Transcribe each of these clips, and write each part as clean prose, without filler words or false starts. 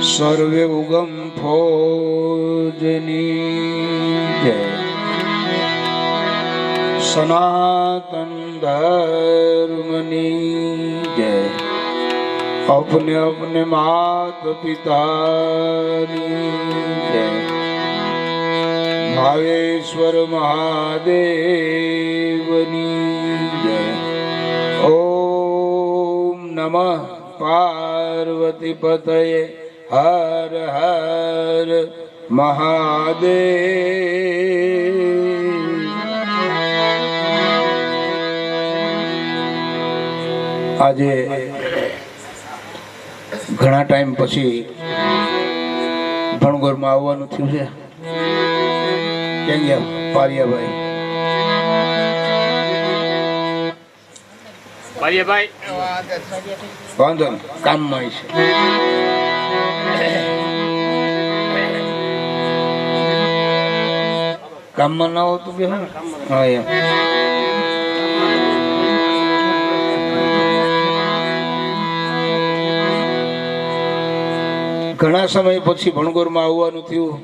સર્વે ઉગમ ફોજની જય, સનાતન ધર્મની જય, अपने अपने मात पिताની જય, ભાવેશ્વર મહાદેવની જય. ઓમ નમઃ પાર્વતી પતયે હર હર મહાદેવ. આજે ઘણા ટાઈમ પછી ભણગોરમાં આવવાનું થયું છે. કેમ ગયા પારિયાભાઈ? વાંધો નહીં, કામમાં છે. કામમાં ના હોતું કે હા એમ. ઘણા સમય પછી ભણગોરમાં આવવાનું થયું.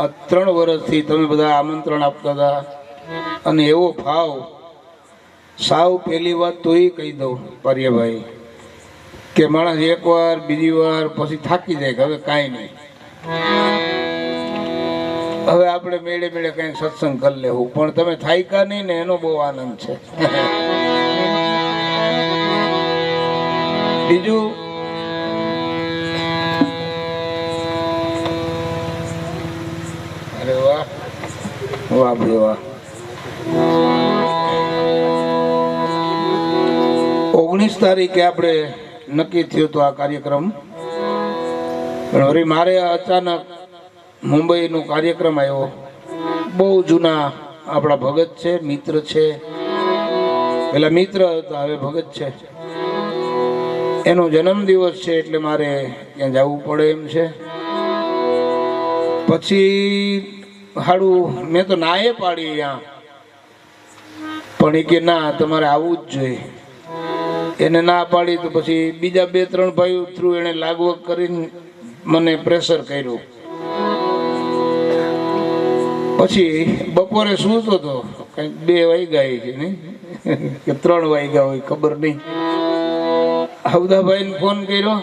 આ 3 વર્ષથી તમે બધા આમંત્રણ આપતા હતા અને એવો ભાવ. સાવ પહેલી વાત તો એ કહી દઉં પારિયાભાઈ કે માણસ એકવાર બીજી વાર પછી થાકી જાય કે હવે કાંઈ નહીં, હવે આપણે મેળે મેળે કંઈક સત્સંગ કરી લેવું. પણ તમે થાક્યા નહીં ને એનો બહુ આનંદ છે. બીજું અરે વાહ વાહ ભાઈ વાહ. 19 તારીખે આપણે નક્કી થયો હતો આ કાર્યક્રમ, પણ વળી મારે અચાનક મુંબઈનો કાર્યક્રમ આવ્યો. બહુ જૂના આપણા ભગત છે, મિત્ર છે. પેલા મિત્ર હતા, હવે ભગત છે. એનો જન્મદિવસ છે એટલે મારે ત્યાં જવું પડે એમ છે. પછી હાડું મેં તો નાએ પાડી અહીંયા, પણ એ કે ના તમારે આવવું જ જોઈએ. એને ના પાડી તો પછી બીજા 2-3 ભાઈઓ થ્રુ એને લાગવગ કરીને મને પ્રેશર કર્યું. પછી બપોરે સૂતો હતો, કંઈક 2 વાગ્યા છે નહીં કે 3 વાગ્યા હોય ખબર નહીં. હવદાભાઈને ફોન કર્યો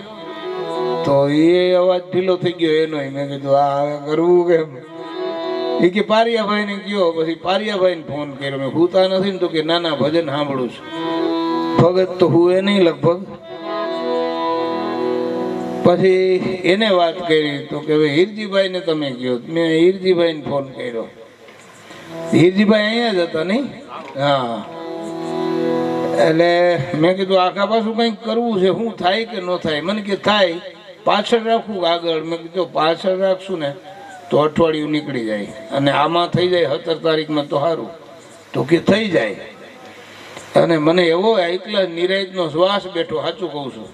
તો એ અવાજ ઢીલો થઈ ગયો એનો. મેં કીધું આ કરવું કેમ? એ કે પારિયાભાઈને ગયો. પછી પારિયાભાઈને ફોન કર્યો. મેં હુતા નથી ને તો કે નાના ભજન સાંભળું છું. ભગત તો હુએ નહીં લગભગ. પછી એને વાત કરી તો કે હવે હીરજીભાઈને તમે કહો. મેં હીરજીભાઈને ફોન કર્યો. હીરજીભાઈ અહીંયા જ હતા નહીં? હા. એટલે મેં કીધું આખા પાછું કંઈક કરવું છે, શું થાય કે ન થાય? મને કે થાય. પાછળ રાખવું આગળ? મેં કીધું પાછળ રાખશું ને તો અઠવાડિયું નીકળી જાય અને આમાં થઈ જાય 17 તારીખમાં તો સારું. તો કે થઈ જાય. અને મને એવો એકલા નિરાયતનો શ્વાસ બેઠો, સાચું કહું છું,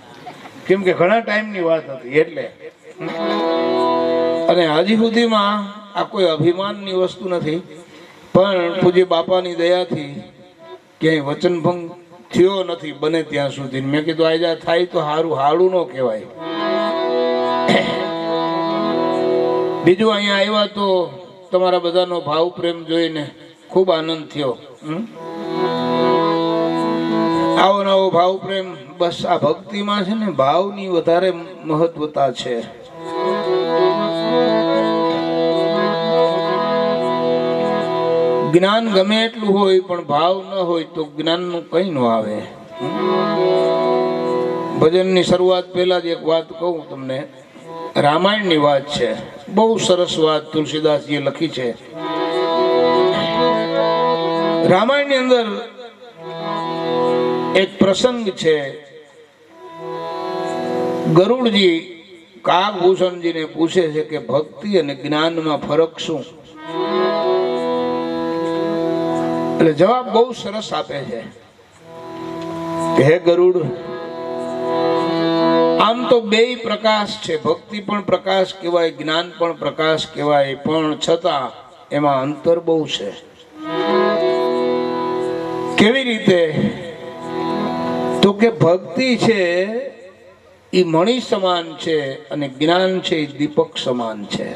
કેમ કે ઘણા ટાઈમની વાત હતી એટલે. અને હજી સુધીમાં આ કોઈ અભિમાનની વસ્તુ નથી, પણ પૂજ્ય બાપાની દયાથી ક્યાંય વચનભંગ થયો નથી બને ત્યાં સુધી. મેં કીધું આજે થાય તો સારું, હાડું ન કહેવાય. બીજું અહીંયા આવ્યા તો તમારા બધાનો ભાવ પ્રેમ જોઈને ખૂબ આનંદ થયો. આવો નવો ભાવ પ્રેમ. બસ આ ભક્તિમાં છે ને ભાવની વધારે મહત્વતા છે. જ્ઞાન ગમે એટલું હોય પણ ભાવ ન હોય તો જ્ઞાનનું કંઈ ન આવે. ભજનની શરૂઆત પહેલા જ એક વાત કહું તમને. રામાયણની વાત છે, બહુ સરસ વાત તુલસીદાસજીએ લખી છે. રામાયણની અંદર એક પ્રસંગ છે. ગરુડજી કાગભૂષણજીને પૂછે છે કે ભક્તિ અને જ્ઞાનમાં ફરક શું? એટલે જવાબ બહુ સરસ આપે છે કે હે ગરુડ, આમ તો 2 પ્રકાશ છે. ભક્તિ પણ પ્રકાશ કહેવાય, જ્ઞાન પણ પ્રકાશ કહેવાય, પણ છતાં એમાં અંતર બહુ છે. કેવી રીતે? તો કે ભક્તિ છે એ મણિ સમાન છે અને જ્ઞાન છે એ દીપક સમાન છે.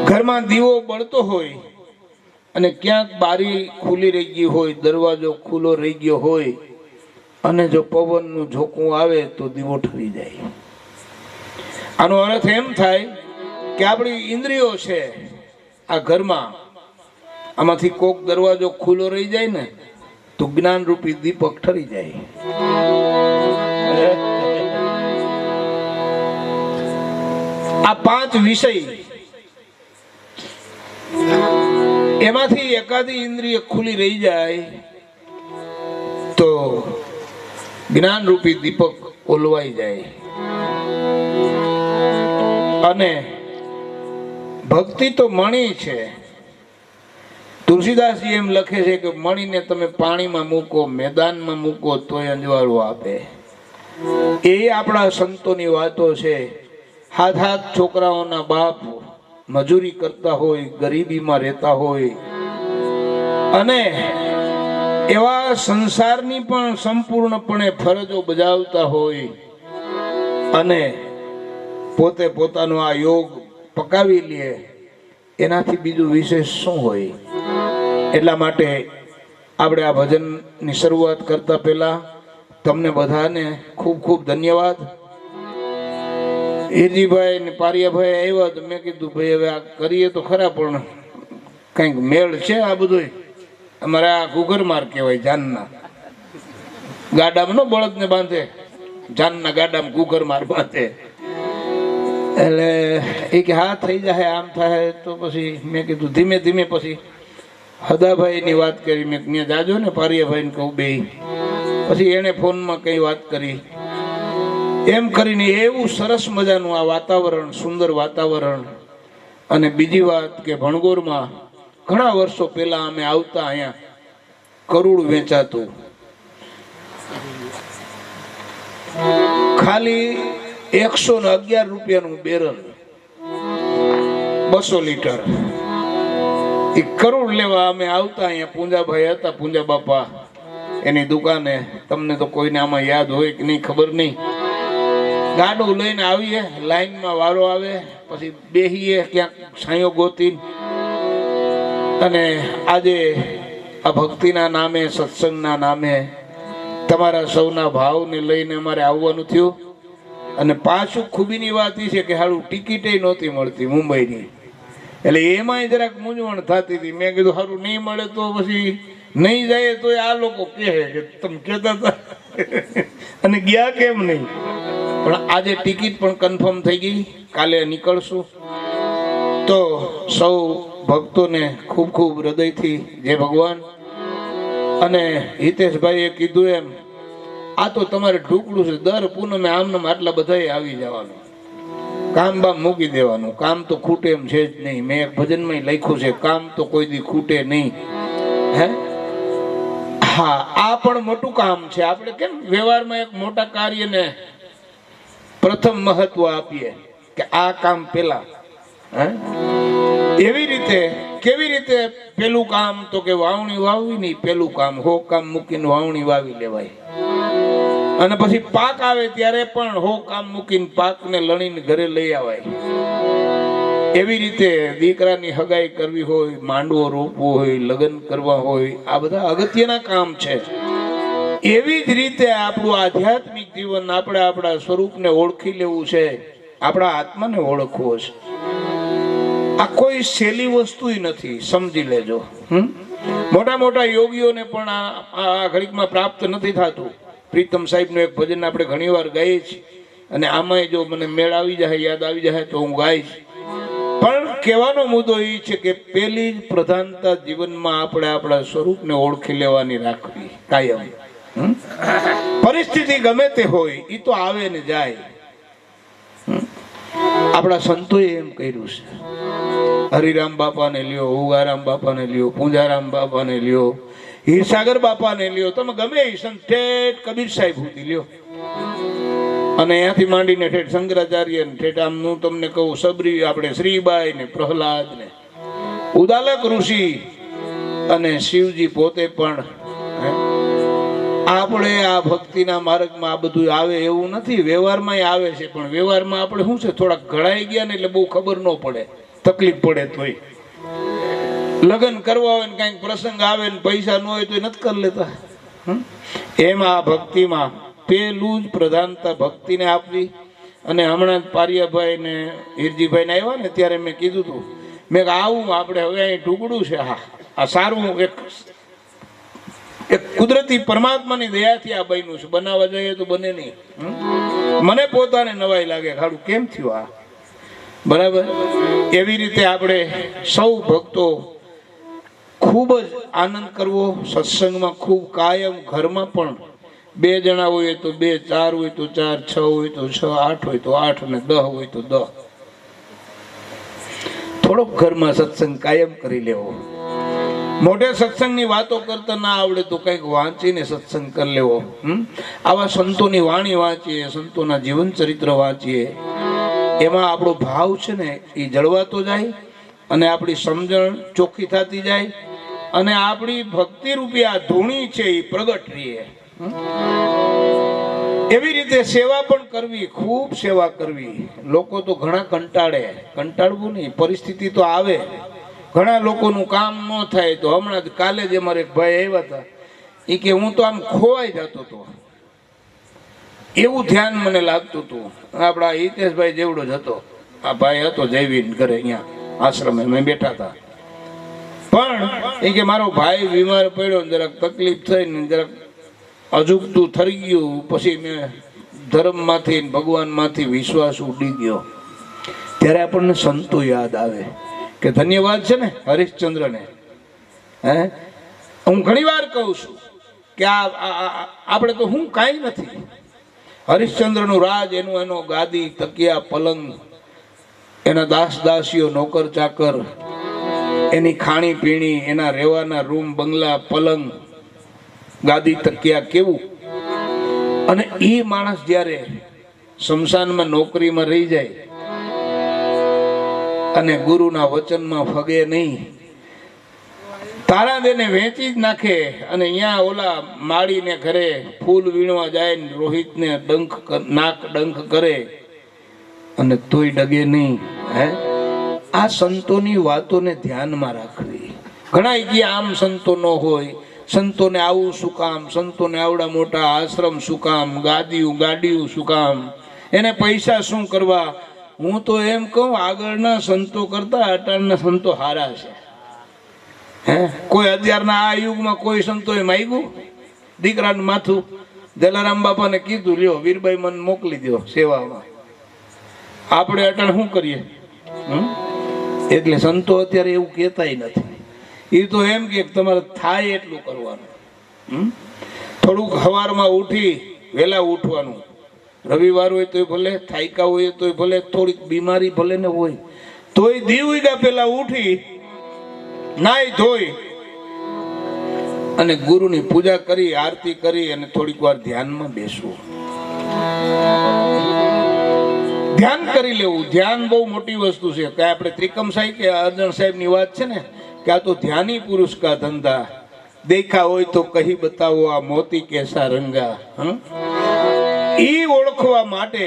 ઘરમાં દીવો બળતો હોય અને ક્યાંક બારી ખુલ્લી રહી ગઈ હોય, દરવાજો ખુલ્લો રહી ગયો હોય અને જો પવનનું ઝોકું આવે તો દીવો ઠરી જાય. આનો અર્થ એમ થાય કે આપણી ઇન્દ્રિયો છે આ ઘરમાં, આમાંથી કોક દરવાજો ખુલ્લો રહી જાય ને તો જ્ઞાન રૂપી દીપક ઠરી જાય. આ 5 વિષય એમાંથી એકાદી ઇન્દ્રિય ખુલ્લી રહી જાય તો જ્ઞાન રૂપી દીપક ઓલવાઈ જાય. અને ભક્તિ તો મણિ છે. તુલસીદાસજી એમ લખે છે કે મણીને તમે પાણીમાં મૂકો, મેદાનમાં મૂકો તોય અંજવાળું આપે. એ આપણા સંતોની વાતો છે. હાથ છોકરાઓના બાપ મજૂરી કરતા હોય, ગરીબીમાં રહેતા હોય અને એવા સંસારની પણ સંપૂર્ણપણે ફરજો બજાવતા હોય અને પોતે પોતાનો આ યોગ પકાવી લે, એનાથી બીજું વિશેષ શું હોય? એટલા માટે આપણે આ ભજનની શરૂઆત કરતા પહેલા તમને બધાને ખૂબ ખૂબ ધન્યવાદ. હીરજીભાઈ ને પારિયાભાઈ આવ્યા તો મેં કીધું ભાઈ હવે આ કરીએ તો ખરા, પણ કંઈક મેળ છે આ બધું. અમારે આ ઘુઘરમાર કહેવાય, જાનના ગાડામાં નો બળદને બાંધે, જાનના ગાડામાં ઘુઘરમાર બાંધે. એટલે એ કે હા થઈ જાય, આમ થાય. તો પછી મેં કીધું ધીમે ધીમે પછી હદાભાઈની વાત કરી. મેં ત્યાં જાજો ને પારિયાભાઈને કહું બે. પછી એણે ફોનમાં કઈ વાત કરી. એમ કરીને એવું સરસ મજાનું આ વાતાવરણ, સુંદર વાતાવરણ. અને બીજી વાત કે ભણગોરમાં ઘણા વર્ષો પહેલા અમે આવતા, અહીંયા કરોડ વેચાતું, ખાલી 111 રૂપિયાનું બેરલ, 200 લીટર. એ કરોડ લેવા અમે આવતા. અહીંયા પૂંજાભાઈ હતા, પૂંજા બાપા, એની દુકાને. તમને તો કોઈને આમાં યાદ હોય કે નહીં ખબર નહીં. ગાડું લઈને આવીએ, લાઈનમાં વારો આવે, પછી બેહીએ ક્યાંક છાંયો ગોતી. અને આજે આ ભક્તિના નામે, સત્સંગના નામે તમારા સૌના ભાવને લઈને અમારે આવવાનું થયું. અને પાછું ખૂબીની વાત એ છે કે હારું ટિકિટે નહોતી મળતી મુંબઈની. એટલે એમાંય જરાક મૂંઝવણ થતી હતી. મેં કીધું સારું નહીં મળે તો પછી નહીં જાય તો આ લોકો કહે કે તમે કહેતા હતા અને ગયા કેમ નહીં. પણ આજે ટિકિટ પણ કન્ફર્મ થઈ ગઈ, કાલે નીકળશું. તો સૌ ભક્તોને ખૂબ ખૂબ હૃદયથી જય ભગવાન. અને હિતેશભાઈએ કીધું એમ, આ તો તમારે ઢુકડું છે. દર પૂનમે આમનામ આટલા બધાએ આવી જવાનું, કામ બામ મૂકી દેવાનું. કામ તો ખૂટે એમ છે જ નહીં. મેં એક ભજનમાં લખ્યું છે, કામ તો કોઈ દી ખૂટે નહીં. હે હા, આ પણ મોટું કામ છે. આપણે કેમ વ્યવહારમાં એક મોટા કાર્યને પ્રથમ મહત્વ આપીએ કે આ કામ પેલા. એવી રીતે કેવી રીતે પેલું કામ? તો કે વાવણી વાવવી નહીં, પેલું કામ. હો કામ મૂકીને વાવણી વાવી લેવાય. અને પછી પાક આવે ત્યારે પણ હો કામ મૂકીને પાકને લણીને ઘરે લઈ આવાય. એવી રીતે દીકરાની હગાઈ કરવી હોય, માંડવો રોપવો હોય, લગ્ન કરવા હોય, આ બધા અગત્યના કામ છે. એવી જ રીતે આપણું આધ્યાત્મિક જીવન, આપણે આપણા સ્વરૂપને ઓળખી લેવું છે, આપણા આત્માને ઓળખવો છે. આ કોઈ સહેલી વસ્તુ નથી, સમજી લેજો. મોટા મોટા યોગીઓને પણ આ ઘડીકમાં પ્રાપ્ત નથી થતું. પ્રીતમ સાહેબનું એક ભજન આપણે ઘણી વાર ગાઈએ છીએ, અને આમાંય જો મને મેળ આવી જાય, યાદ આવી જાય તો હું ગાઈશ. પણ કહેવાનો મુદ્દો એ છે કે પેલી જ પ્રધાનતા જીવનમાં આપણે આપણા સ્વરૂપને ઓળખી લેવાની રાખવી કાયમ. પરિસ્થિતિ ગમે તે હોય, એ તો આવે ને જાય. આપણા સંતોએ એમ કર્યું છે. હરિરામ બાપાને લ્યો, ઉગારામ બાપાને લ્યો, પૂંજારામ બાપાને લ્યો, હીરસાગર બાપાને લ્યો, તમે ગમે એ સંત, ઠેઠ કબીર સાહેબ સુધી લ્યો, અને અહીંયાથી માંડીને ઠેઠ શંકરાચાર્ય ને ઠેઠ આમ હું તમને કહું સબરી, આપણે શ્રીબાઈ ને પ્રહલાદ ને ઉદાલક ઋષિ અને શિવજી પોતે પણ આપણે આ ભક્તિના માર્ગમાં આ બધું આવે એવું નથી, વ્યવહારમાં આવે છે, પણ વ્યવહારમાં આપણે શું છે, થોડાક ઘડાઈ ગયા ને એટલે બહુ ખબર ન પડે, તકલીફ પડે. તોય લગ્ન કરવા હોય ને કઈક પ્રસંગ આવે ને પૈસા ન હોય તો નથી કરી લેતા. એમાં આ ભક્તિમાં પેલું જ પ્રધાનતા ભક્તિને આપવી. અને હમણાં પારિયાભાઈ ને હીરજીભાઈ ને આવ્યા ને ત્યારે મેં કીધું હતું, મેં આવું આપણે હવે અહીં ઢુકડું છે, હા આ સારું એક કુદરતી પરમાત્માની દયાથી આ બન્યું છે, બનાવવા જઈએ તો બને નહીં. મને પોતાને નવાઈ લાગે, ખાડું કેમ થયું આ, બરાબર. એવી રીતે આપણે સૌ ભક્તો ખૂબ જ આનંદ કરવો સત્સંગમાં, ખૂબ કાયમ. ઘરમાં પણ 2 જણા હોય તો 2, 4 હોય તો 4, 6 હોય તો 6, 8 હોય તો 8 અને 10 હોય તો 10. થોડોક ઘરમાં સત્સંગ કાયમ કરી લેવો. મોટે સત્સંગની વાતો કરતા ના આવડે તો કંઈક વાંચીને સત્સંગ કરી લેવો. આવા સંતોની વાણી વાંચીએ, સંતોના જીવન ચરિત્ર વાંચીએ, એમાં આપણો ભાવ છે ને એ જળવાતો જાય અને આપણી સમજણ ચોખ્ખી થતી જાય અને આપણી ભક્તિ રૂપી આ ધૂણી છે એ પ્રગટ રહીએ. એવી રીતે સેવા પણ કરવી, ખૂબ સેવા કરવી. લોકો તો ઘણા કંટાળે, કંટાળવું નહીં, પરિસ્થિતિ તો આવે, ઘણા લોકોનું કામ ન થાય. તો હમણાં કાલે જ અમારે એક ભાઈ આવ્યા હતા, એ કે હું તો આમ ખોવાઈ જતો હતો, એવું ધ્યાન મને લાગતું હતું. આપણા હિતેશભાઈ જેવડો જ હતો આ ભાઈ, હતો જયવીન ઘરે અહીંયા આશ્રમે મેં બેઠા હતા. પણ એ કે મારો ભાઈ બીમાર પડ્યો, જરાક તકલીફ થઈ ને જરાક અજુગતું થઈ ગયું, પછી મેં ધર્મમાંથી ભગવાનમાંથી વિશ્વાસ ઉડી ગયો. ત્યારે આપણને સંતો યાદ આવે કે ધન્યવાદ છે ને હરિશ્ચંદ્રને. હું ઘણી વાર કહું છું કે આપણે તો હું કાંઈ નથી. હરિશ્ચંદ્રનું રાજ, એનો ગાદી, તકિયા, પલંગ, એના દાસ દાસીઓ, નોકર ચાકર, એની ખાણી પીણી, એના રહેવાના રૂમ, બંગલા, પલંગ, ગાદી, તકિયા, કેવું. અને એ માણસ જ્યારે શમશાનમાં નોકરીમાં રહી જાય અને ગુરુના વચનમાં ફગે નહીં, તારા દેને વેચી જ નાખે અને અહીંયા ઓલા માળીને ઘરે ફૂલ વીણવા જાય ને રોહિતને નાક ડંખ કરે અને તોય ડગે નહીં. આ સંતોની વાતોને ધ્યાનમાં રાખવી. ઘણા ગયા આમ સંતો ન હોય, સંતોને આવું શું કામ, સંતોને આવડા મોટા આશ્રમ શું કામ, ગાડીયું શું કામ, એને પૈસા શું કરવા. હું તો એમ કહું, આગળના સંતો કરતા અટાણના સંતો હારા છે. કોઈ અત્યારના આ યુગમાં કોઈ સંતોએ માગ્યું દીકરાનું માથું? જલારામ બાપાને કીધું, લ્યો વીરબાઈ મને મોકલી દો સેવામાં. આપણે અટાણ શું કરીએ? એટલે સંતો અત્યારે એવું કહેતાય નથી. એ તો એમ કે તમારે થાય એટલું કરવાનું. થોડુંક સવારમાં ઉઠી વહેલા ઉઠવાનું. રવિવાર હોય તોય ભલે, થાયકા હોય તોય ભલે, થોડીક બીમારી ભલે ને હોય તોય દી ઉગ્યા પેલા ઉઠી નાઈ ધોઈ અને ગુરુની પૂજા કરી, આરતી કરી અને થોડીક વાર ધ્યાનમાં બેસવું, ધ્યાન કરી લેવું. ધ્યાન બહુ મોટી વસ્તુ છે. કે આપણે ત્રિકમ સાહેબ કે અર્જણ સાહેબ ની વાત છે ને કે આ તો ધ્યાની પુરુષ કા ધંધા, દેખા હોય તો કહી બતાવો આ મોતી કેસા રંગા. ઈ ઓળખવા માટે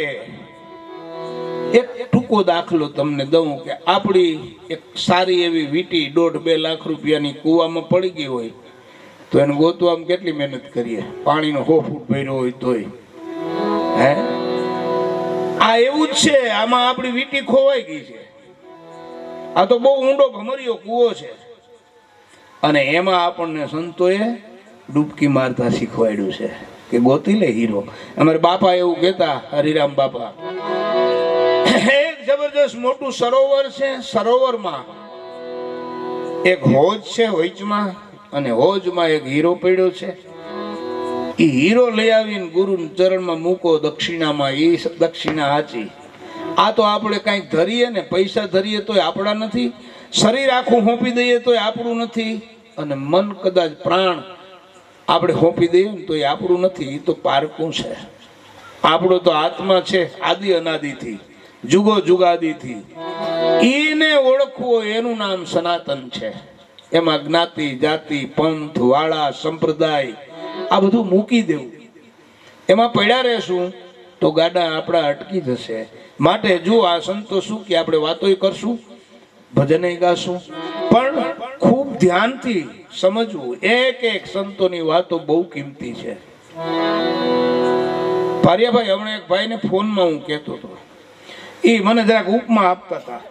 એક ટૂંકો દાખલો તમને દઉં કે આપણી એક સારી એવી વીટી 1.5-2 લાખ રૂપિયાની કૂવામાં પડી ગઈ હોય તો એને ગોતવામાં કેટલી મહેનત કરીએ, પાણીનો 100 ફૂટ ભર્યો હોય તોય. આ એવું જ છે, આમાં આપણી વીટી ખોવાઈ ગઈ છે. આ તો બહુ ઊંડો ભમરિયો કૂવો છે અને એમાં આપણને સંતોએ ડૂબકી મારતા શીખવાડ્યું છે કે ગોતી લે હીરો. અમારે બાપા એવું કહેતા, હરિરામ બાપા, એક જબરદસ્ત મોટું સરોવર છે, સરોવરમાં એક હોજ છે વચમાં અને હોજમાં એક હીરો પડ્યો છે. એ હીરો લઈ આવીને ગુરુ ચરણમાં મૂકો દક્ષિણામાં, એ દક્ષિણા હાચી. આ તો આપણે કંઈક ધરીએ ને, પૈસા ધરીએ તોય આપણા નથી, શરીર આખું હોંપી દઈએ તોય આપણું નથી, અને મન કદાચ પ્રાણ આપણે હોંપી દઈએ ને તો એ આપણું નથી. એ તો પારકું છે. આપણો તો આત્મા છે આદિ અનાદિથી, જુગો જુગાદિથી. એને ઓળખવો એનું નામ સનાતન છે. એમાં જ્ઞાતિ, જાતિ, પંથ, વાળા, સંપ્રદાય આ બધું મૂકી દેવું. એમાં પડ્યા રહેશું તો ગાડા આપણા અટકી જશે. માટે જો આ સંતો શું કે આપણે વાતોય કરશું, ભજને ગાશું, પણ ખૂબ ધ્યાનથી સમજવું. એક એક સંતોની વાતો બહુ કિંમતી છે. પારિયાભાઈ હમણાં એક ભાઈને ફોનમાં હું કહેતો હતો, એ મને જરાક ઉપમા આપતા હતા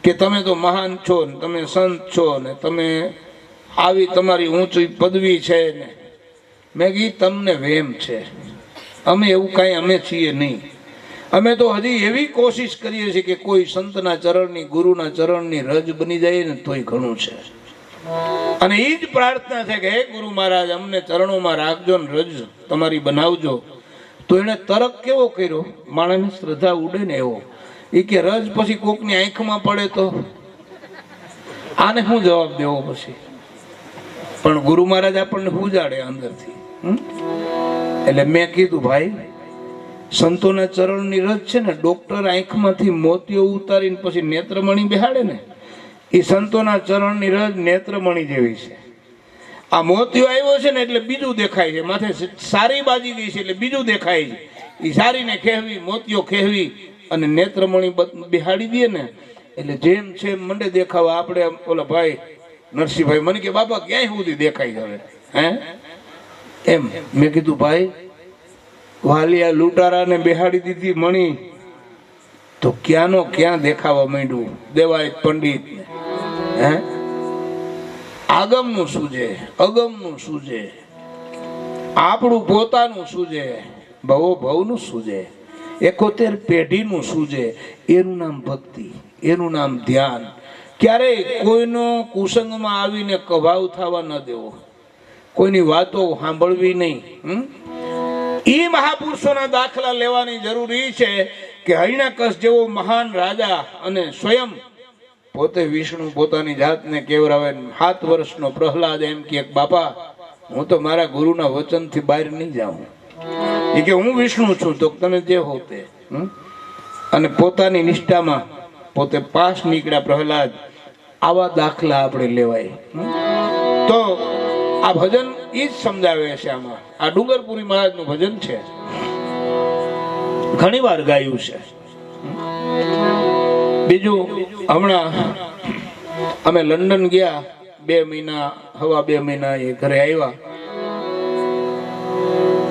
કે તમે તો મહાન છો ને, તમે સંત છો ને, તમે આવી તમારી ઊંચી પદવી છે ને. મેં કીધું તમને વેમ છે, અમે એવું કાંઈ અમે છીએ નહીં. અમે તો હજી એવી કોશિશ કરીએ છીએ કે કોઈ સંતના ચરણની, ગુરુના ચરણની રજ બની જાય ને તોય ઘણું છે. અને એ જ પ્રાર્થના છે કે હે ગુરુ મહારાજ, અમને ચરણોમાં રાખજો ને રજ તમારી બનાવજો. તો એને તરક કેવો કર્યો, માણસની શ્રદ્ધા ઉડે ને એવો. એ કે રજ પછી કોકની આંખમાં પડે તો આને શું જવાબ દેવો પછી? પણ ગુરુ મહારાજ આપણને ઉજાડે અંદરથી. એટલે મેં કીધું ભાઈ, સંતોના ચરણની રજ છે ને, ડોક્ટર આંખમાંથી મોતીઓ ઉતારીને પછી નેત્રમણી બેહાડે ને, એ સંતોના ચરણની રજ નેત્રમણી જેવી છે. આ મોતીઓ આવ્યો છે ને એટલે બીજું દેખાય છે, માથે સારી બાજી ગઈ છે એટલે બીજું દેખાય છે. એ સારીને ખેહવી, મોતીઓ ખેહવી અને નેત્રમણી બેહાડી દે ને એટલે જેમ છે મંડે દેખાવા. આપણે ઓલા ભાઈ નરસિંહભાઈ મને કે બાપા ક્યાંય સુધી દેખાય હવે હે એમ. મેં કીધું ભાઈ, વાલિયા લૂંટારાને બેહાડી દીધી મણી તો ક્યાંનો ક્યાં દેખાવા માંડ્યું. દેવાય પંડિત હે, આગમનું સૂજે, અગમનું સૂજે, આપણું પોતાનું સૂજે, ભવો ભવનું સૂજે, 71 પેઢીનું સૂજે. એનું નામ ભક્તિ, એનું નામ ધ્યાન. ક્યારેય કોઈનો કુસંગમાં આવીને કભાવ થવા ન દેવો, કોઈની વાતો સાંભળવી નહીં. એ મહાપુરુષોના દાખલા લેવાની જરૂરી છે કે હરિણાકશ જેવો મહાન રાજા અને સ્વયં પોતે વિષ્ણુ પોતાની જાતને કેવરાવે. 7 વર્ષનો પ્રહલાદ એમ કે બાપા, હું તો મારા ગુરુના વચનથી બહાર નહીં જાઉં. એ કે હું વિષ્ણુ છું, તો તમે જે હો તે. અને પોતાની નિષ્ઠામાં પોતે પાસ નીકળ્યા પ્રહલાદ. આવા દાખલા આપણે લેવાય. તો આ ભજન એ જ સમજાવે છે. આમાં આ ડુંગરપુરી મહારાજનું ભજન છે, ઘણી વાર ગાયું છે. બીજું, હમણાં અમે લંડન ગયા, 2 મહિના, હવા 2 મહિના એ ઘરે આવ્યા.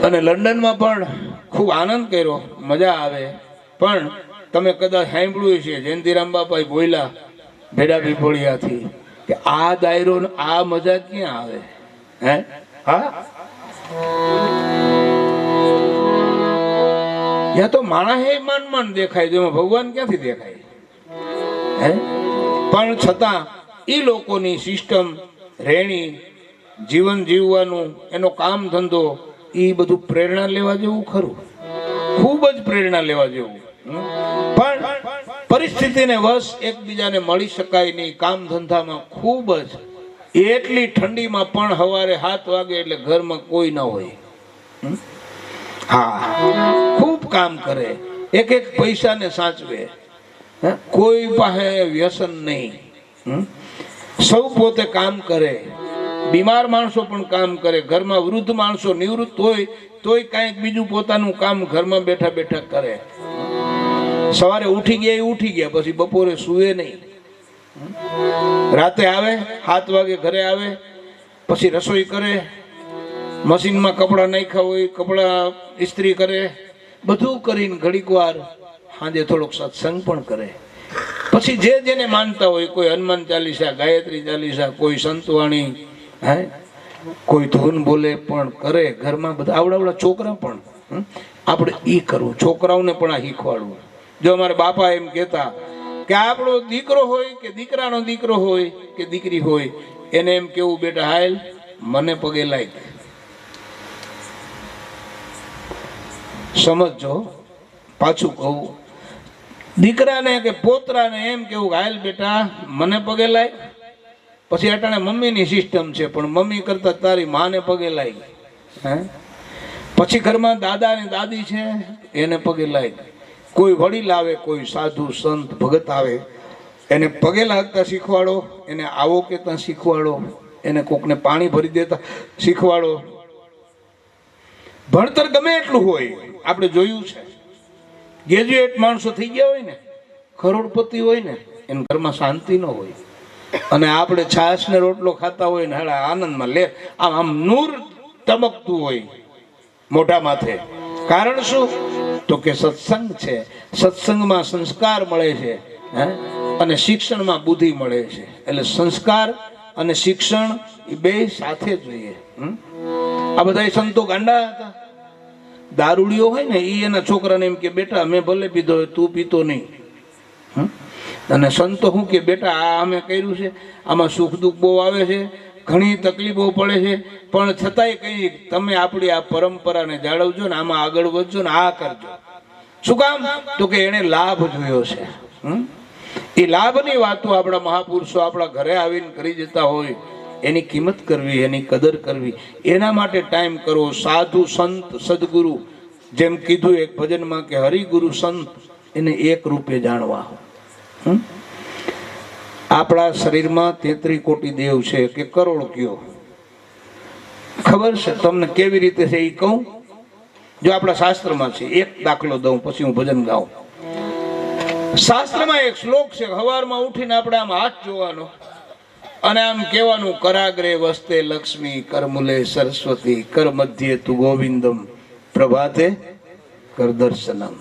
અને લંડનમાં પણ ખૂબ આનંદ કર્યો, મજા આવે. પણ તમે કદાચ સાંભળ્યું છે, જયંતિરામ બાપા બોલ્યા ભેડા પીપળિયાથી કે આ દાયરો આ મજા ક્યાં આવે હે? હા, યા તો માણસ હે માન દેખાય, જેમાં ભગવાન ક્યાંથી દેખાય હે? પણ છતાં એ લોકોની સિસ્ટમ, રહેણી, જીવન જીવવાનું, એનો કામ ધંધો, એ બધું પ્રેરણા લેવા જેવું ખરું, ખૂબ જ પ્રેરણા લેવા જેવું. પણ પરિસ્થિતિને વશ એકબીજાને મળી શકાય નહીં. કામ ધંધામાં ખૂબ જ, એટલી ઠંડીમાં પણ સવારે 7 વાગે એટલે ઘરમાં કોઈ ન હોય. હા, ખૂબ કામ કરે, એક પૈસાને સાચવે, કોઈ પાસે વ્યસન નહીં. સૌ પોતે કામ કરે. બીમાર માણસો પણ કામ કરે, ઘરમાં વૃદ્ધ માણસો નિવૃત્ત હોય તોય કાંઈક બીજું પોતાનું કામ ઘરમાં બેઠા બેઠા કરે. સવારે ઉઠી ગયા પછી બપોરે સુવે નહીં. રાતે આવે 7 વાગે ઘરે આવે, પછી રસોઈ કરે, મશીનમાં કપડાં નાખ્યા હોય કપડાં ઇસ્ત્રી કરે, બધું કરીને ઘડીક વાર સાંજે થોડોક સત્સંગ પણ કરે. પછી જે જેને માનતા હોય, કોઈ હનુમાન ચાલીસા, ગાયત્રી ચાલીસા, કોઈ સંતવાણી, હે કોઈ ધૂન બોલે પણ કરે. ઘરમાં બધા આવડા છોકરા પણ આપણે ઈ કરવું, છોકરાઓને પણ આ શીખવાડવું. જો અમારા બાપા એમ કહેતા કે આપણો દીકરો હોય કે દીકરાનો દીકરો હોય કે દીકરી હોય, એને એમ કેવું, બેટા હાલ મને પગે લાગ. સમજો, પાછું કહું, દીકરાને કે પોતરાને એમ કેવું, હાલ બેટા મને પગે લાગ. પછી અટાણે મમ્મીની સિસ્ટમ છે, પણ મમ્મી કરતા તારી માને પગે લાગી. હે, પછી ઘરમાં દાદા ને દાદી છે, એને પગે લાગી. કોઈ વડીલ આવે, કોઈ સાધુ સંત ભગત આવે, એને પગે લાગતા શીખવાડો, એને આવો કેતા શીખવાડો, એને કોકને પાણી ભરી દેતા શીખવાડો. ભણતર ગમે એટલું હોય, આપણે જોયું છે ગ્રેજ્યુએટ માણસો થઈ ગયા હોય ને, કરોડપતિ હોય ને, એના ઘરમાં શાંતિ ન હોય. અને આપણે છાશ ને રોટલો ખાતા હોય ને હાડા આનંદમાં લે, આમ નૂર ચમકતું હોય મોઢા માથે. કારણ શું? તો કે સત્સંગ છે. સત્સંગમાં સંસ્કાર મળે છે, અને શિક્ષણમાં બુદ્ધિ મળે છે. એટલે સંસ્કાર અને શિક્ષણ એ બે સાથે જોઈએ. આ બધા સંતો ગાંડા હતા. દારૂડિયો હોય ને એ એના છોકરાને એમ કે બેટા મેં ભલે પીધો હોય, તું પીતો નહીં. અને સંતો શું કે બેટા આ અમે કર્યું છે, આમાં સુખ દુઃખ બહુ આવે છે, ઘણી તકલીફો પડે છે, પણ છતાંય કઈ તમે આપણી આ પરંપરાને જાળવજો ને, આમાં આગળ વધજો ને, આ કરજો. શું કામ? તો કે એને લાભ જોયો છે. એ લાભની વાતો આપણા મહાપુરુષો આપણા ઘરે આવીને કરી જતા હોય, એની કિંમત કરવી, એની કદર કરવી, એના માટે ટાઈમ કરવો. સાધુ સંત સદગુરુ, જેમ કીધું એક ભજનમાં કે હરિગુરુ સંત એને એક રૂપે જાણવા. આપણા શરીરમાં 33 કોટી દેવ છે કે કરોડ કયો ખબર છે તમને? કેવી રીતે છે એ કહું. જો આપણા શાસ્ત્રમાં છે, એક દાખલો દઉં પછી હું ભજન ગાઉં. શાસ્ત્રમાં એક શ્લોક છે, સવારમાં ઉઠીને આપણે આમ હાથ જોવાનો અને આમ કહેવાનું, કરાગ્રે વસ્તે લક્ષ્મી, કરમૂલે સરસ્વતી, કર મધ્યે તુ ગોવિંદમ, પ્રભાતે કર દર્શનમ.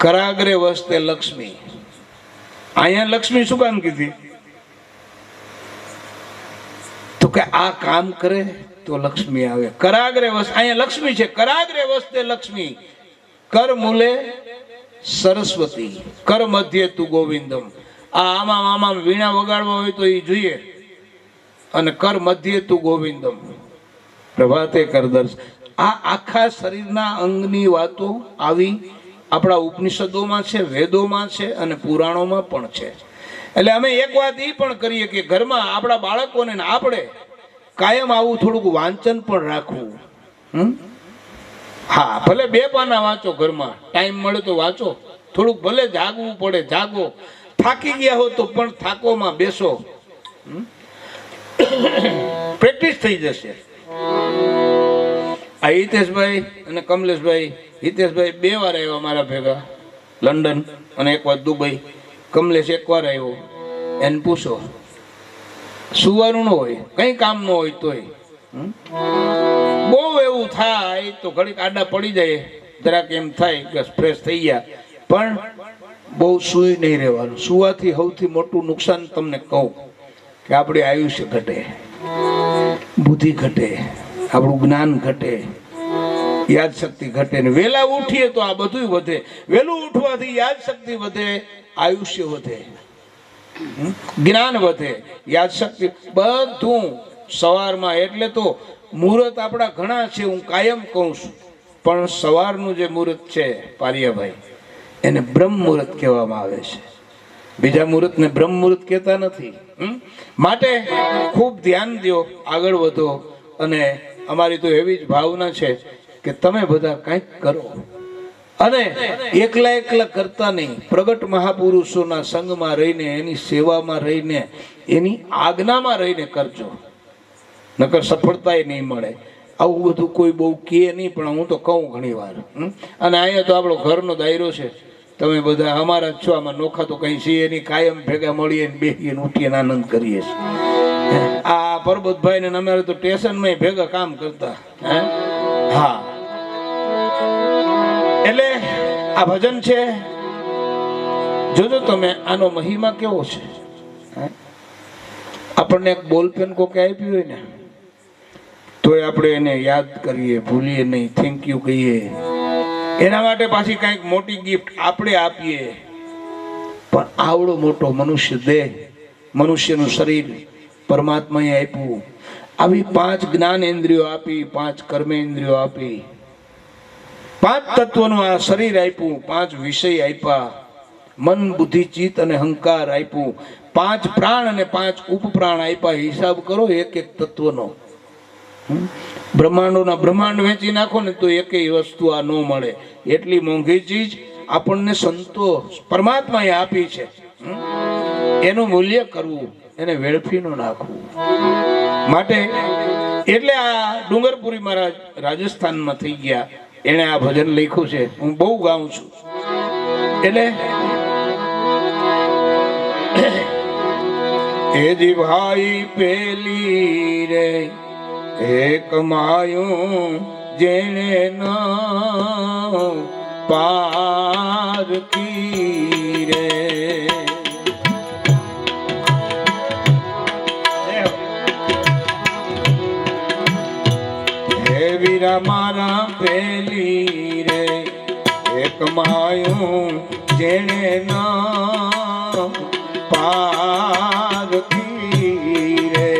કરાગ્રે વસ્તે લક્ષ્મી. અહીંયા લક્ષ્મી શું કામ કીધી? તો કે આ કામ કરે તો લક્ષ્મી આવે. કરાગ્રે વસ્તે, અહીંયા લક્ષ્મી છે. કરાગ્રે વસ્તે લક્ષ્મી, કર મૂલે સરસ્વતી, કર મધ્યે તુ ગોવિંદમ. આમાં વીણા વગાડવા હોય તો એ જોઈએ. અને કર મધ્યે તુ ગોવિંદમ, પ્રભાતે કર દર્શન. આ આખા શરીરના અંગની વાતો આવી આપણા ઉપનિષદોમાં છે, વેદોમાં છે અને પુરાણોમાં પણ છે. એટલે અમે એક વાત એ પણ કરીએ કે ઘરમાં આપણા બાળકોને આપણે કાયમ આવું થોડુંક વાંચન પણ રાખવું. હા, ભલે 2 પાના વાંચો, ઘરમાં ટાઈમ મળે તો વાંચો. થોડુંક ભલે જાગવું પડે, જાગો. થાકી ગયા હો તો પણ થાકોમાં બેસો, પ્રેક્ટિસ થઈ જશે. આ હિતેશભાઈ અને કમલેશભાઈ, હિતેશભાઈ 2 વાર આવ્યા મારા ભેગા લંડન અને 1 વાર દુબઈ. કમલેશ 1 વાર આવ્યો. એને પૂછો, સુવાનું ન હોય, કઈ કામ ન હોય તોય બહુ એવું થાય તો ઘડીક આડા પડી જાય, જરાક એમ થાય કે ફ્રેશ થઈ ગયા, પણ બહુ સૂઈ નહીં રહેવાનું. સુવાથી સૌથી મોટું નુકસાન તમને કહું કે આપણી આયુષ્ય ઘટે, બુદ્ધિ ઘટે, આપણું જ્ઞાન ઘટે, યાદ શક્તિ ઘટે. ને વહેલા ઉઠીએ તો આ બધું વધે. વહેલું ઉઠવાથી યાદ શક્તિ વધે, આયુષ્ય વધે, જ્ઞાન વધે, યાદ શક્તિ બધું સવારમાં. એટલે તો મુહૂર્ત આપણા ઘણા છે, હું કાયમ કહું છું, પણ સવારનું જે મુહૂર્ત છે પારિયાભાઈ, એને બ્રહ્મ મુહૂર્ત કહેવામાં આવે છે. બીજા મુહૂર્તને બ્રહ્મ મુહૂર્ત કહેતા નથી. માટે ખૂબ ધ્યાન દો, આગળ વધો. અને અમારી તો એવી જ ભાવના છે કે તમે બધા કંઈક કરો, અને એકલા કરતા નહીં. પ્રગટ મહાપુરુષોના સંગમાં રહીને, એની સેવામાં રહીને, એની આજ્ઞામાં રહીને કરજો, નકર સફળતા નહીં મળે. આવું બધું કોઈ બહુ કહે નહીં, પણ હું તો કહું ઘણી વાર. અને અહીંયા તો આપણો ઘરનો દાયરો છે, તમે બધા અમારા જ છો. આમાં નોખા તો કઈ છીએ એની, કાયમ ભેગા મળીએ, બેસીએ, ઉઠીએ, આનંદ કરીએ છીએ. આ પરબતભાઈ ને અમારે તો સ્ટેશનમાં ભેગા કામ કરતા. હા, એટલે આ ભજન છે, જોજો તમે. આનો મહિમા કેવો છે. આપણને એક બોલપેન કોકે આપ્યું હોય ને, તોય આપણે એને યાદ કરીએ, ભૂલીએ નહીં, થેન્ક યુ કહીએ. એના માટે પાછી કંઈક મોટી ગિફ્ટ આપણે આપીએ. પણ આવડો મોટો મનુષ્ય દેહ, મનુષ્યનું શરીર પરમાત્માએ આપ્યું. આવી 5 જ્ઞાનેન્દ્રિયો આપી, 5 કર્મેન્દ્રિયો આપી, 5 તત્વનું આ શરીર આપ્યું, 5 વિષય આપ્યા, મન બુદ્ધિ ચિત્ત અને અહંકાર આપ્યું, 5 પ્રાણ અને 5 ઉપપ્રાણ આપ્યા. હિસાબ કરો એક તત્વનો. બ્રહ્માંડોના બ્રહ્માંડ વેચી નાખો ને તો એકેય વસ્તુ આ ન મળે. એટલી મોંઘી ચીજ આપણને સંતો પરમાત્માએ આપી છે. એનું મૂલ્ય કરવું, એને વેડફી ન નાખવું. માટે એટલે આ ડુંગરપુરી મહારાજ રાજસ્થાનમાં થઈ ગયા, એણે આ ભજન લખ્યું છે, હું બહુ ગાઉં છું. એટલે એજી ભાઈ પેલી રે એક માયું જેણે ન પારકી રે, હે વીરા મારા પેલી રે એક માયું જેણે ન પારકી રે,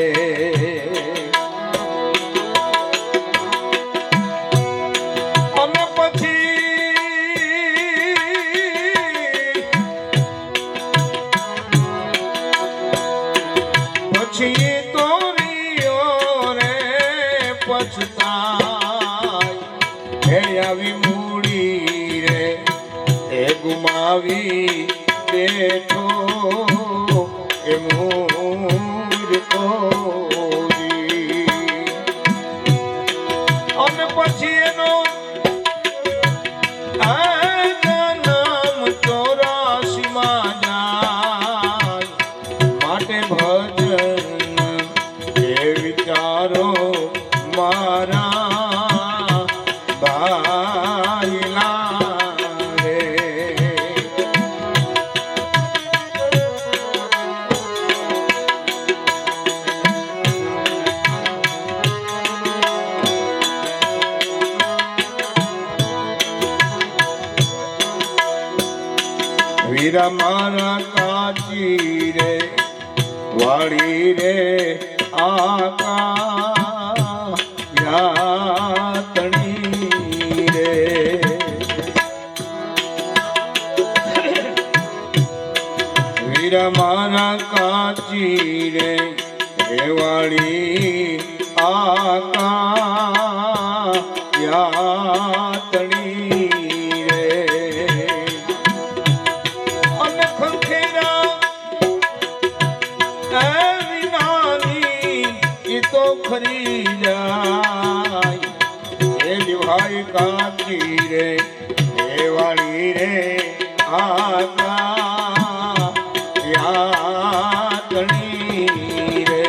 અને પછી તો રિયો રે પછતાય, હે આવી મૂડી રે એ ગુમાવી બેઠો એ મૂર્ખો, અને પછી એનો જન્મ 84 માં જાય, માટે ભજન એ વિચારો મારા ભાઈલા રે. વીરા મારા કાચી રે વાળી રે આકા યાતણી રે, વીરા મારા કાચી રે વાળી આકા યાતણી રે, અને ખંખેરા વિનાની એ તો ખરી જાય, એ ભાઈ કાચી રે એ વાળી રે આકા યાતણી રે,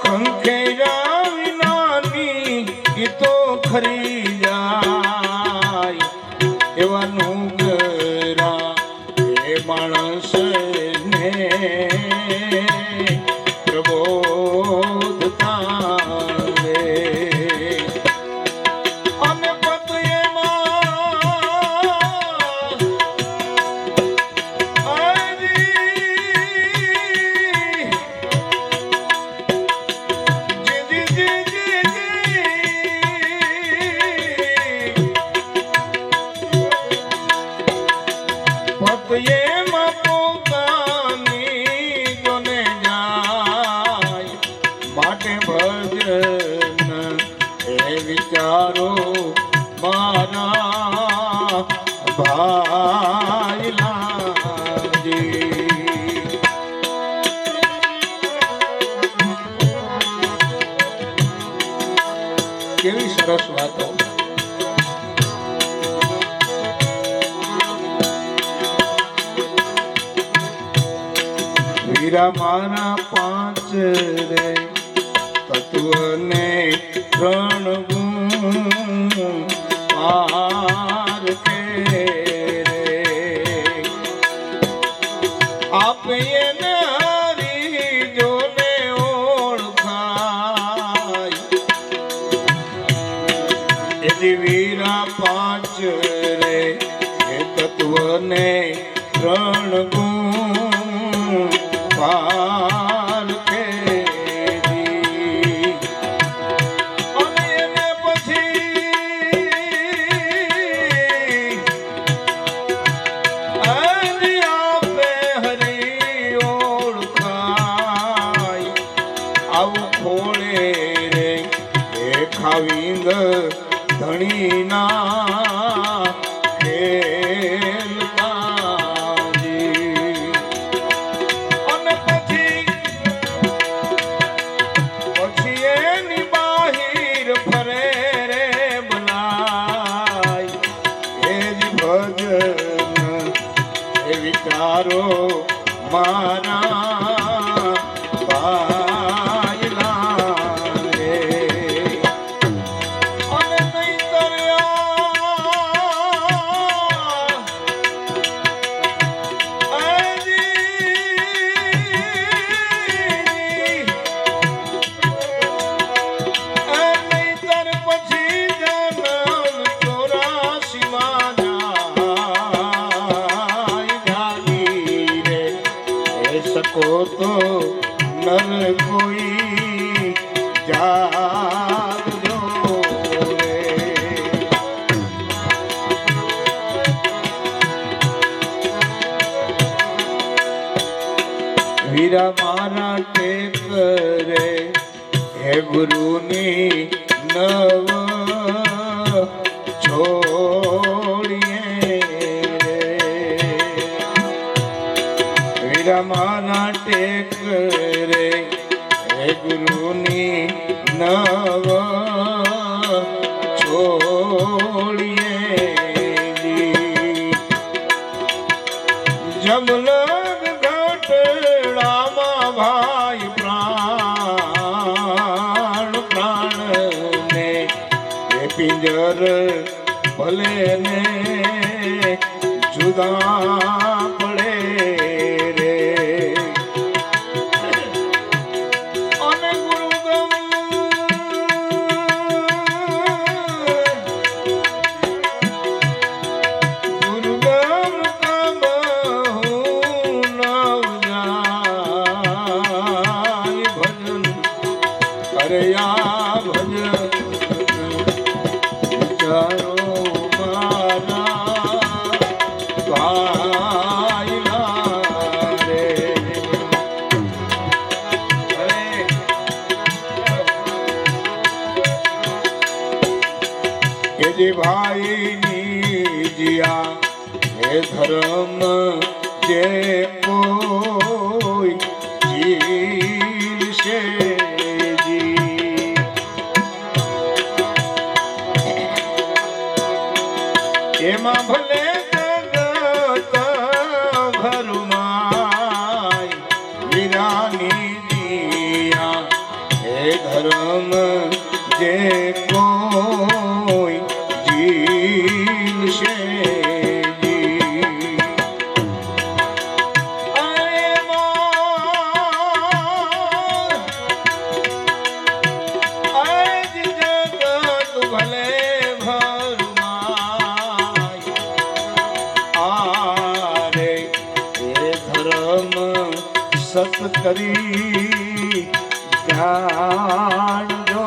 ખંખેરા વિનાની એ તો ખરી જાય, એવા નુગરા એ માણસ ને પ્રબોધતા રે, અને એમાં પોતાની જોને જાય, માટે ભજન એ વિચારો મારા ભાઈલાજી. કેવી સરસ વાતો. વીરા મારા 5 રે તત્વને 3 ગુણ પાર કે રે, આપે એને હરી જોને ઓળખાય, એથી વીરા 5 રે એ તત્વને 3 ગુણ પાર કેરી, અને એને પછી આપે હરી ઓળખાય, આવું ખોળે રે એ ખાવીંગ ધણીના ખેલ, અને પછી એ વિચારો મારા सको तो नर कोई जाग जो वीरा मारा टेक रे हे गुरु नी नव छोड़िए माना टेक रे हे गुरुनी नव छोड़िए जब लग घटड़ा भाई प्राण प्राण ने ये पिंजर भले ने जुदा भाई जिया हे धर्म जे कोई जील से जी एमा भले जगत भरुमाई वीरानी जिया हे धर्म जे कोई सत करी ध्यान जो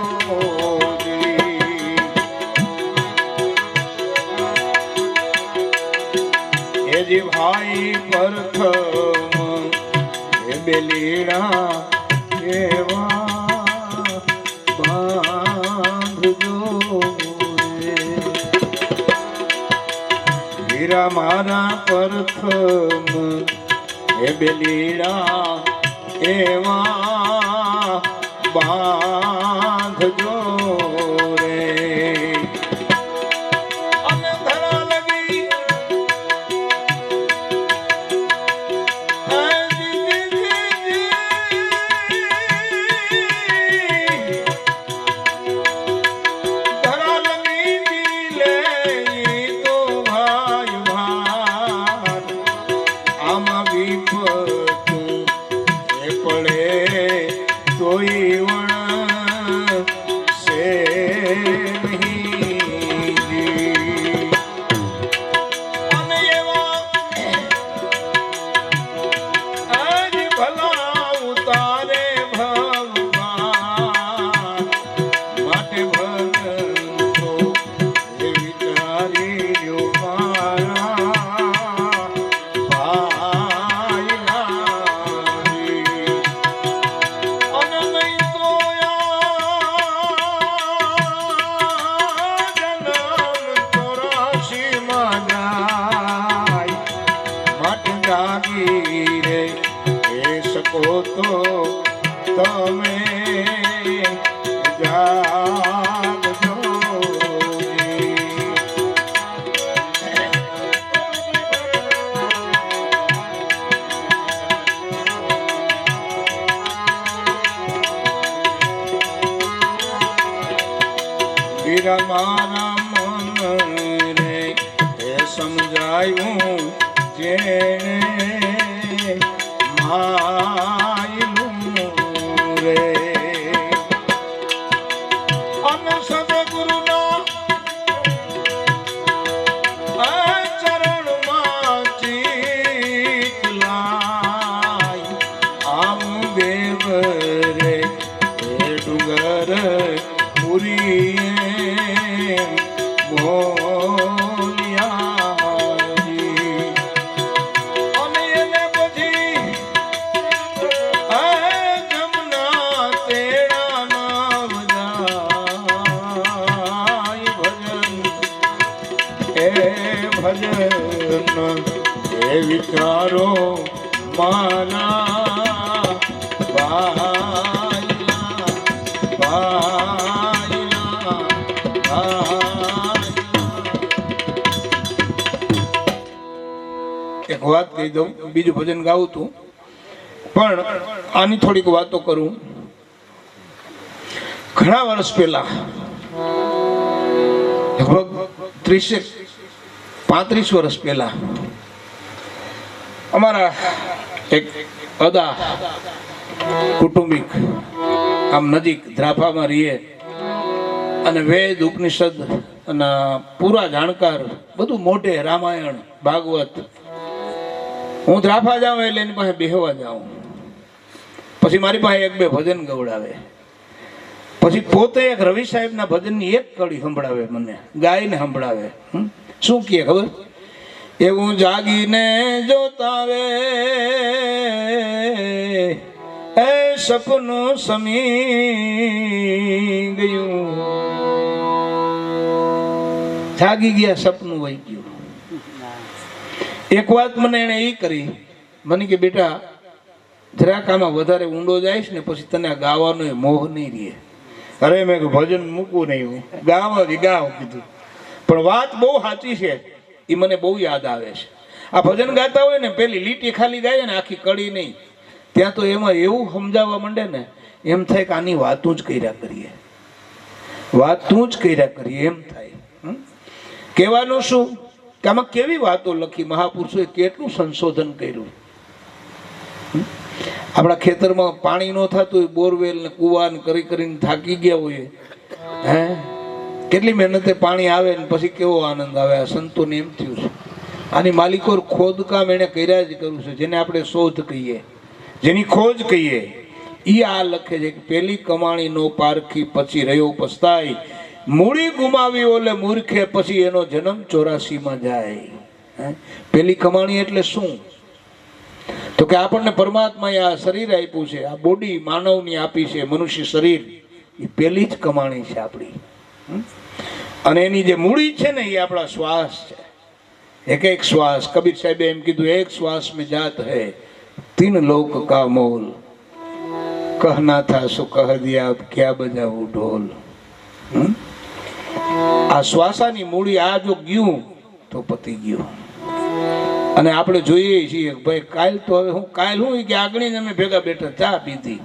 जी भाई प्रथम हे बेलीड़ा एवा बांध जो वीरा मारा प्रथम हे बेलीड़ा एवा बांध जो મારા મન રે એ સમજાયું જેને માયલું રે અને સદગુરુના ચરણમાં ચિત લાય આમ દેવ રે એ ડુંગર પુરી બોલિયાજી અને એને પછી જમના તેડા ના બજાય ભજન એ ભજન એ વિચારો મારા એક વાત કહી દઉં, બીજું ભજન ગાવું તું પણ આની થોડીક વાતો કરું. ઘણા વર્ષ પહેલા લગભગ 35 વર્ષ પહેલા અમારા એક અદા કુટુંબિક આમ નજીક ધ્રાફામાં રહીએ અને વેદ ઉપનિષદ અને પૂરા જાણકાર બધું મોઢે રામાયણ ભાગવત. હું ધ્રાફા જાઉં એટલે એની પાસે બેહવા જાઉં, પછી મારી પાસે એક બે ભજન ગવડાવે, પછી પોતે એક રવિ સાહેબના ભજનની એક કડી સંભળાવે, મને ગાઈને સંભળાવે. શું કહે ખબર? એવું જાગીને જોતા રે એ સપનું સમી ગયું. જાગી ગયા, સપનું વહી ગયું. એક વાત મને એને એ કરી, મને કે બેટા જરાક આમાં વધારે ઊંડો જઈશ ને પછી તને આ ગાવાનો મોહ નહીં રહે. અરે મેં ભજન મૂકવું નહીં, હું ગાવ કીધું. પણ વાત બહુ સાચી છે, એ મને બહુ યાદ આવે છે. આ ભજન ગાતા હોય ને પેલી લીટી ખાલી ગાય ને આખી કડી નહીં, ત્યાં તો એમાં એવું સમજાવવા માંડે ને એમ થાય કે આની વાતું જ કર્યા કરીએ, વાતું જ કર્યા કરીએ એમ થાય. કહેવાનું શું કે આમાં કેવી વાતો લખી, મહાપુરુષોએ કેટલું સંશોધન કર્યું. આપણા ખેતરમાં પાણી ન થતું હોય, બોરવેલ ને કુવા ને કરીને થાકી ગયા હોય, હે કેટલી મહેનતે પાણી આવે ને પછી કેવો આનંદ આવે. આ સંતોને એમ થયું છે આની માલિકો ખોદકામ એને કર્યા જ કર્યું છે, જેને આપણે શોધ કહીએ, જેની ખોજ કહીએ. એ આ લખે છે કે પેલી કમાણી નો પારખી પછી રહ્યો પસ્તાય, મૂડી ગુમાવી ઓલે મૂર્ખે પછી એનો જન્મ 84માં જાય. પેલી કમાણી એટલે શું? તો કે આપણને પરમાત્માએ આ શરીર આપ્યું છે, આ બોડી માનવની આપી છે, મનુષ્ય શરીર, એ પેલી જ કમાણી છે આપણી. અને એની જે મૂડી છે ને એ આપણા શ્વાસ છે. એક એક શ્વાસ, કબીર સાહેબે એમ કીધું, એક શ્વાસ में जात है 3 लोक का मोल, कहना था सो कह दिया अब क्या बजाऊं ढोल. આ શ્વાસાની મૂડી આ જો ગયું તો પતી ગયું. અને આપણે જોઈએ છીએ ભાઈ કાલ તો હવે હું કે આગળ જ અમે ભેગા બેઠા ચા પીધી,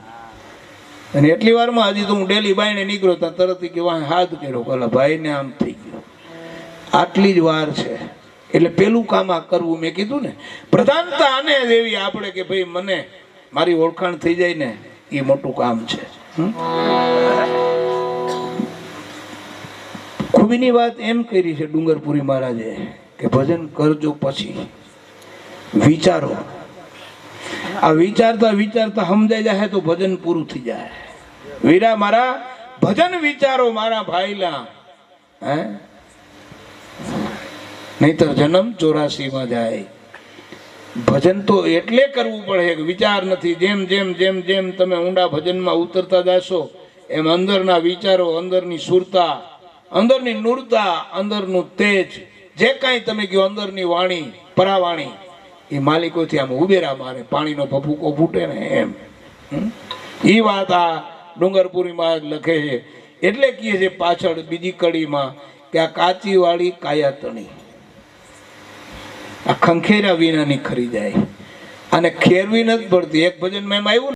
અને એટલી વારમાં હજી તો હું ડેલી બાઈને નીકળ્યો ત્યાં તરત કે વાહ હાથ કર્યો, ભલા ભાઈને આમ થઈ ગયું. આટલી જ વાર છે. એટલે પેલું કામ આ કરવું, મેં કીધું ને પ્રધાનતા આને દેવી આપણે કે ભાઈ મને મારી ઓળખાણ થઈ જાય ને એ મોટું કામ છે. ખૂબીની વાત એમ કરી છે ડુંગરપુરી મહારાજે કે ભજન કરજો પછી વિચારો. આ વિચારતા વિચારતા સમજાઈ જાય તો ભજન પૂરું થઈ જાય. વીરા મારા ભજન વિચારો મારા ભાઈલા, હે નહીતર જન્મ 84માં જાય. ભજન તો એટલે કરવું પડે કે વિચાર નથી. જેમ જેમ જેમ જેમ તમે ઊંડા ભજનમાં ઉતરતા જાશો એમ અંદરના વિચારો, અંદરની સુરતા, અંદરની નૂરતા, અંદરનું તેજ, જે કાંઈ તમે કહો અંદરની વાણી, પરાવાણી, એ માલિકોથી આમ ઉબેરા મારે, પાણીનો ભભૂકો ફૂટે ને એમ. એ વાત આ ડુંગરપુરીમાં લખે છે. એટલે કહે છે પાછળ બીજી કડીમાં કે આ કાચી વાળી કાયા તણી, આ ખંખેરા વિનાની ખરી જાય, અને ખેરવી નથી પડતી. એક ભજનમાં એમ આવ્યું